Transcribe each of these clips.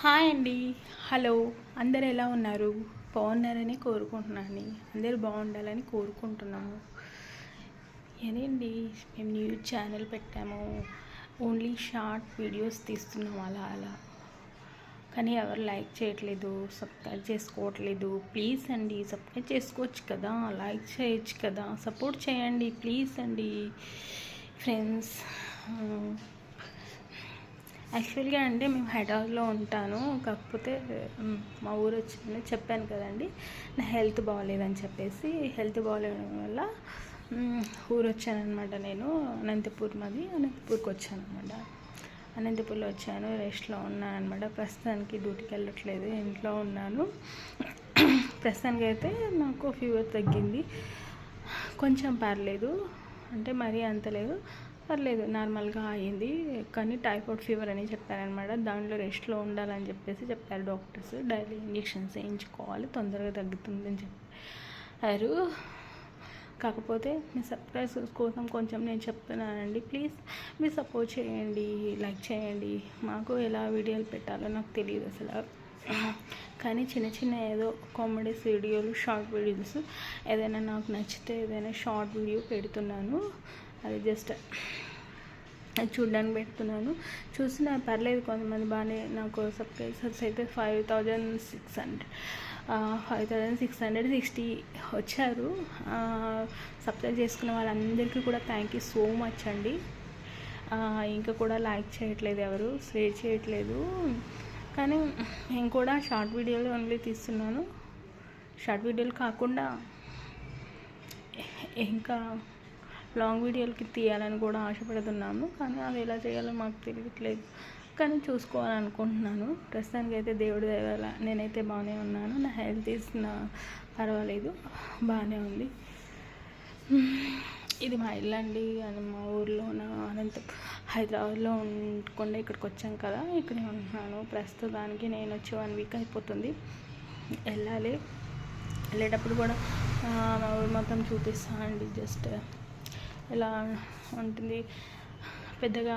Hi అండి. Hello, అందరు ఎలా ఉన్నారు? బాగున్నారని కోరుకుంటున్నాను. అందరు బాగుండాలని కోరుకుంటున్నాము. ఏనండి, మేము న్యూ ఛానల్ పెట్టాము. ఓన్లీ షార్ట్ వీడియోస్ తీస్తున్నాము అలా అలా. కానీ ఎవరు లైక్ చేయట్లేదు, సబ్స్క్రైబ్ చేసుకోవట్లేదు. ప్లీజ్ అండి, సబ్స్క్రైబ్ చేసుకోవచ్చు కదా, లైక్ చేయొచ్చు కదా, సపోర్ట్ చేయండి ప్లీజ్ అండి ఫ్రెండ్స్. యాక్చువల్గా అంటే మేము హైదరాబాద్లో ఉంటాను. కాకపోతే మా ఊరు వచ్చిందని చెప్పాను కదండి, నా హెల్త్ బాగోలేదని చెప్పేసి. హెల్త్ బాగోలేడం వల్ల ఊరు వచ్చానమాట. నేను అనంతపూర్కి వచ్చానమాట. అనంతపూర్లో వచ్చాను, రెస్ట్లో ఉన్నాను అనమాట. ప్రస్తుతానికి డ్యూటీకి వెళ్ళట్లేదు, ఇంట్లో ఉన్నాను. ప్రస్తుతానికి అయితే నాకు ఫీవర్ తగ్గింది, కొంచెం పర్లేదు, అంటే మరీ అంత లేదు, పర్లేదు, నార్మల్గా అయింది. కానీ టైఫాయిడ్ ఫీవర్ అని చెప్పారనమాట. దాంట్లో రెస్ట్లో ఉండాలని చెప్పారు డాక్టర్స్. డైలీ ఇంజెక్షన్స్ వేయించుకోవాలి, తొందరగా తగ్గుతుందని చెప్పారు. కాకపోతే మీ సబ్స్క్రైబర్స్ కోసం కొంచెం నేను చెప్తున్నానండి. ప్లీజ్ మీరు సపోర్ట్ చేయండి, లైక్ చేయండి. మాకు ఎలా వీడియోలు పెట్టాలో నాకు తెలియదు అసలు. కానీ చిన్న చిన్న ఏదో కామెడీస్ వీడియోలు, షార్ట్ వీడియోస్ ఏదైనా నాకు నచ్చితే ఏదైనా షార్ట్ వీడియో పెడుతున్నాను. అది జస్ట్ చూడడానికి పెడుతున్నాను. చూసిన పర్లేదు, కొంతమంది బాగానే నాకు సబ్స్క్రైబర్స్ అయితే 5660 వచ్చారు. సబ్స్క్రైబ్ చేసుకున్న వాళ్ళందరికీ కూడా థ్యాంక్ యూ సో మచ్ అండి. ఇంకా కూడా లైక్ చేయట్లేదు, ఎవరు షేర్ చేయట్లేదు. కానీ నేను కూడా షార్ట్ వీడియోలు ఓన్లీ తీస్తున్నాను. షార్ట్ వీడియోలు కాకుండా ఇంకా లాంగ్ వీడియోలకి తీయాలని కూడా ఆశపడుతున్నాను. కానీ అది ఎలా చేయాలో మాకు తెలియట్లేదు, కానీ చూసుకోవాలనుకుంటున్నాను. ప్రస్తుతానికి అయితే దేవుడి దయ వల్ల నేనైతే బాగానే ఉన్నాను. నా హెల్త్ పర్వాలేదు, బాగానే ఉంది. ఇది మా ఇల్లు అండి. అని మా ఊర్లో హైదరాబాద్లో ఉండకుండా ఇక్కడికి వచ్చాం కదా, ఇక్కడే ఉంటున్నాను ప్రస్తుతానికి. నేను వచ్చి 1 వీక్ అయిపోతుంది. వెళ్ళేటప్పుడు కూడా మా ఊరు మొత్తం చూపిస్తాను అండి. జస్ట్ ఎలా ఉంటుంది పెద్దగా.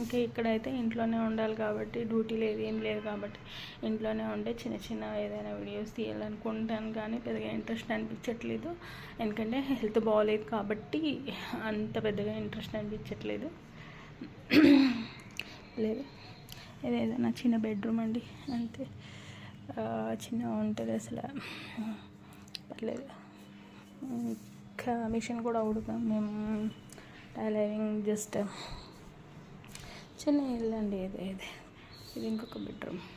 ఇంకా ఇక్కడైతే ఇంట్లోనే ఉండాలి కాబట్టి, డ్యూటీ లేదు, ఏం లేదు కాబట్టి ఇంట్లోనే ఉండే చిన్న చిన్న ఏదైనా వీడియోస్ తీయాలనుకుంటాను. కానీ పెద్దగా ఇంట్రెస్ట్ అనిపించట్లేదు, ఎందుకంటే హెల్త్ బాగోలేదు కాబట్టి అంత పెద్దగా ఇంట్రెస్ట్ అనిపించట్లేదు. లేదు, ఏదైనా చిన్న బెడ్రూమ్ అండి, అంతే. చిన్నగా ఉంటుంది అసలు, పర్లేదు. ఇంకా మిషన్ కూడా కుడతాం మేము, టైలరింగ్. జస్ట్ చిన్న ఇల్లు అండి ఇది ఇంకొక బెడ్రూమ్.